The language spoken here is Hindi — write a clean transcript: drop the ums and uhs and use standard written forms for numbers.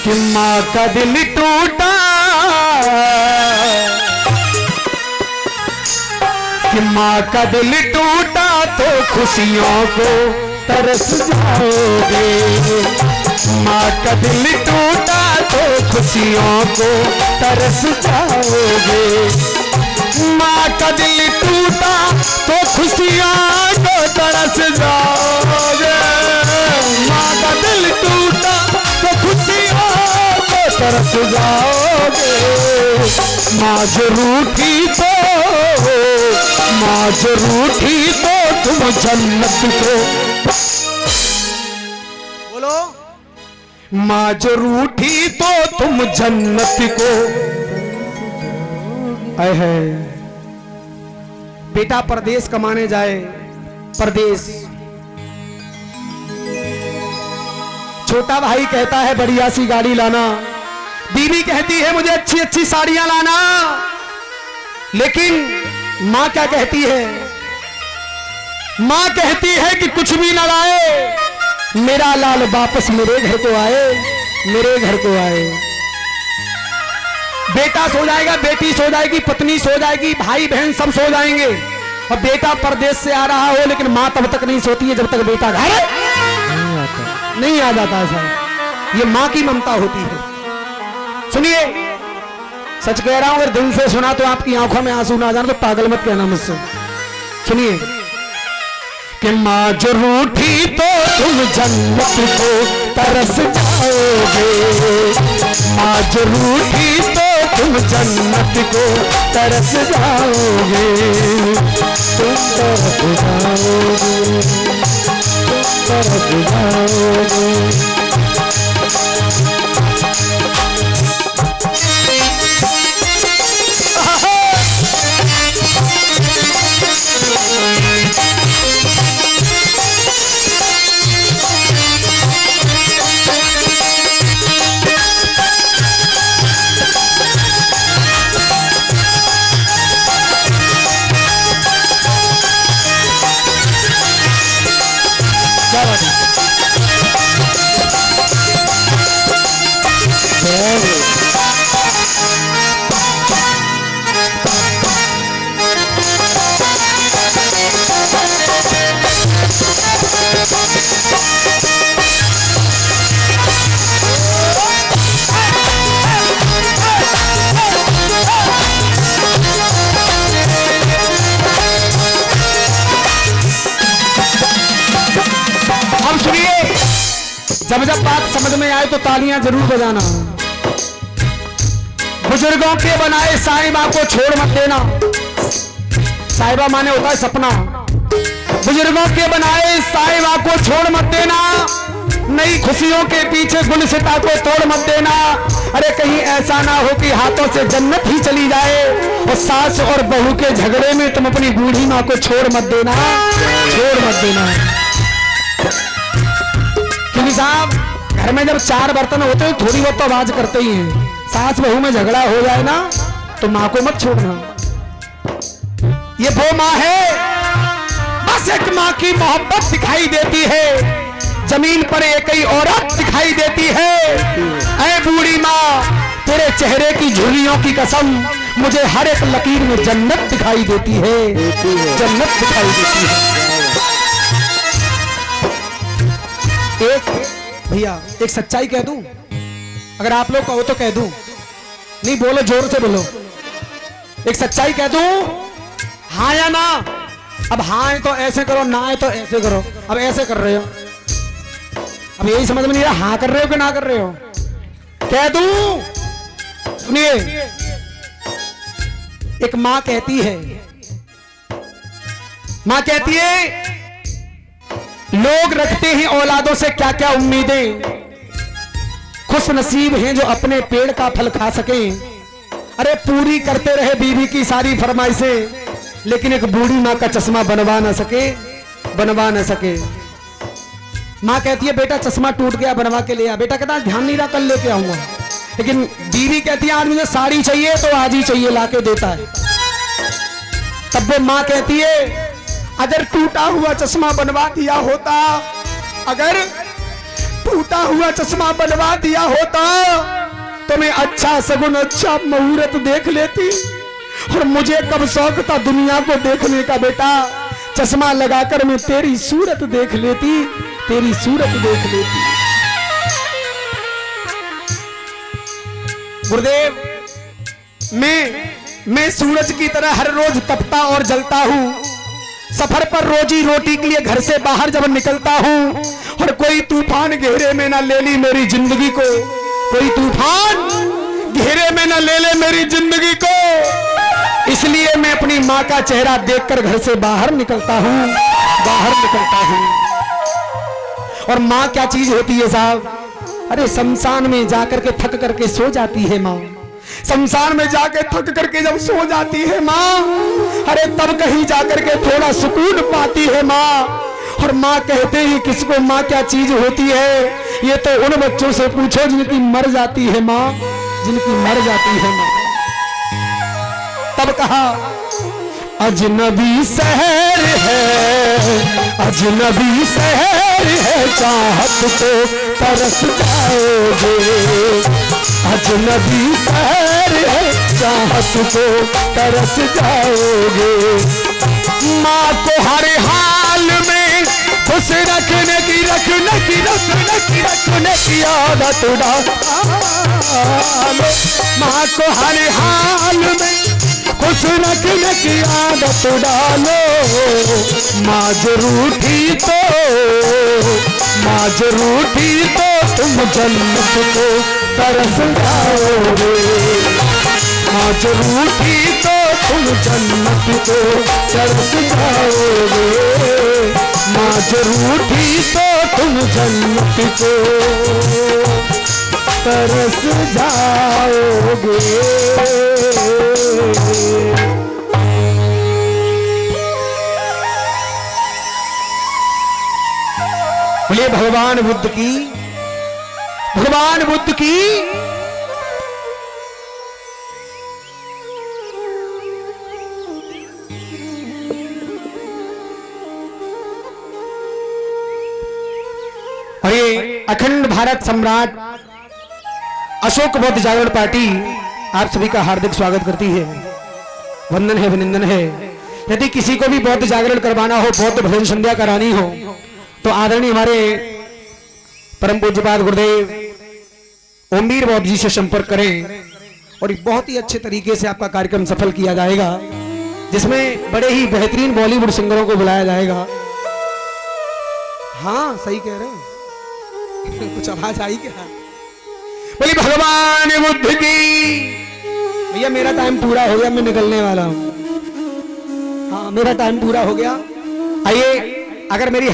कि माँ का दिल टूटा, कि माँ का दिल टूटा तो खुशियों को तरस जाओगे। माँ का दिल टूटा तो खुशियों को तरस जाओगे। माँ का दिल टूटा तो खुशियों को तरस जाओगे। माँ का दिल टूटा तो खुशियों को तरस जाओगे। माँ जो रूठी तो, माँ जो रूठी तो तुम जन्नत को, बोलो, माँ जो रूठी तो तुम जन्नत को। आए है बेटा परदेश कमाने जाए, परदेश। छोटा भाई कहता है बढ़िया सी गाड़ी लाना, बीवी कहती है मुझे अच्छी अच्छी साड़ियां लाना, लेकिन मां क्या कहती है? मां कहती है कि कुछ भी ना लाए, मेरा लाल वापस मेरे घर को आए, मेरे घर को आए। बेटा सो जाएगा, बेटी सो जाएगी, पत्नी सो जाएगी, भाई बहन सब सो जाएंगे, और बेटा परदेश से आ रहा हो, लेकिन मां तब तक नहीं सोती है जब तक बेटा घर नहीं आ जाता। ऐसा ये मां की ममता होती है। सुनिए, सच कह रहा हूं, अगर दिल से सुना तो आपकी आंखों में आंसू ना आ जाना तो पागल मत कहना मुझसे। सुनिए कि माँ जो रूठी तो तुम जन्नत को तरस जाओगे। माँ जो रूठी तो तुम जन्नत को तरस जाओगे। तुम तरस जाओगे, तरस जाओगे। जब जब बात समझ में आए तो तालियां जरूर बजाना। बुजुर्गों के बनाए साईबा को छोड़ मत देना। साईबा माने होता है सपना। बुजुर्गों के बनाए साईबा को छोड़ मत देना। नई खुशियों के पीछे गुलसिता को तोड़ मत देना। अरे कहीं ऐसा ना हो कि हाथों से जन्नत ही चली जाए, और सास और बहू के झगड़े में तुम अपनी बूढ़ी माँ को छोड़ मत देना, छोड़ मत देना। साहब घर में जब चार बर्तन होते हैं थोड़ी बहुत तो आवाज करते ही हैं। सास बहू में झगड़ा हो जाए ना तो माँ को मत छोड़ना। ये वो माँ है, बस एक माँ की मोहब्बत दिखाई देती है, जमीन पर एक ही औरत दिखाई देती है। ऐ बूढ़ी माँ, तेरे चेहरे की झुर्रियों की कसम, मुझे हर एक लकीर में जन्नत दिखाई देती है, जन्नत दिखाई देती है। एक भैया एक सच्चाई कह दूं, अगर आप लोग कहो तो कह दूं, नहीं बोलो जोर से बोलो। एक सच्चाई कह दूं, हाँ या ना? अब हाँ है तो ऐसे करो, ना है तो ऐसे करो। अब ऐसे कर रहे हो, अब यही समझ में नहीं आ रहा हाँ कर रहे हो कि ना कर रहे हो। कह दूं, सुनिए, एक मां कहती है, मां कहती है लोग रखते हैं औलादों से क्या क्या उम्मीदें, खुश नसीब हैं जो अपने पेड़ का फल खा सकें। अरे पूरी करते रहे बीवी की सारी फरमाइशें, लेकिन एक बूढ़ी माँ का चश्मा बनवा ना सके, बनवा ना सके। माँ कहती है बेटा चश्मा टूट गया, बनवा के ले आ। बेटा कहता ध्यान नहीं रहा, कल लेके आऊंगा। लेकिन बीवी कहती है आज मुझे साड़ी चाहिए तो आज ही चाहिए, लाके देता है। तब वो माँ कहती है अगर टूटा हुआ चश्मा बनवा दिया होता, अगर टूटा हुआ चश्मा बनवा दिया होता तो मैं अच्छा सगुन अच्छा मुहूर्त देख लेती। और मुझे कब शौक था दुनिया को देखने का बेटा, चश्मा लगाकर मैं तेरी सूरत देख लेती, तेरी सूरत देख लेती। गुरुदेव, मैं सूरज की तरह हर रोज तपता और जलता हूँ। सफर पर रोजी रोटी के लिए घर से बाहर जब निकलता हूँ और कोई तूफान घेरे में ना ले ली मेरी जिंदगी को, कोई तूफान घेरे में ना ले ले मेरी जिंदगी को, इसलिए मैं अपनी माँ का चेहरा देखकर घर से बाहर निकलता हूँ, बाहर निकलता हूँ। और माँ क्या चीज होती है साहब? अरे शमशान में जाकर के थक करके सो जाती है माँ, शमशान में जाके थक करके जब सो जाती है माँ, अरे तब कहीं जाकर के थोड़ा सुकून पाती है माँ। और माँ कहते ही किसको माँ क्या चीज होती है, ये तो उन बच्चों से पूछो जिनकी मर जाती है माँ, जिनकी मर जाती है माँ। तब कहा अजनबी शहर है, अजनबी शहर है, चाहत को तरस जाओगे। अजनबी शहर है, चाहत को तरस जाओगे। माँ को हर हाल में खुश रखने की आदत डालो। माँ को हर हाल में खुश रखने की आदत डालो। माँ जरूरी तो, माँ जरूरी तो तुम जन्नत को तरस जाओगे। माँ जरूरी तो तुम जन्नत को तरस जाओगे। माँ जरूरी तो तुम जन्नत को तरस जाओगे। बोलिए भगवान बुद्ध की, भगवान बुद्ध की। और ये अखंड भारत सम्राट अशोक बौद्ध जागरण पार्टी आप सभी का हार्दिक स्वागत करती है। वंदन है, अभिनंदन है। यदि किसी को भी बौद्ध जागरण करवाना हो, बौद्ध भजन संध्या करानी हो, तो आदरणीय हमारे परम पूज्यपाद गुरुदेव ओमवीर बौद्ध जी से संपर्क करें और एक बहुत ही अच्छे तरीके से आपका कार्यक्रम सफल किया जाएगा, जिसमें बड़े ही बेहतरीन बॉलीवुड सिंगरों को बुलाया जाएगा। हाँ सही कह रहे हैं। कुछ आवाज आई क्या? बोली भगवान बुद्ध की। भैया मेरा टाइम पूरा हो गया, मैं निकलने वाला हूं। हाँ मेरा टाइम पूरा हो गया। आइए, अगर मेरी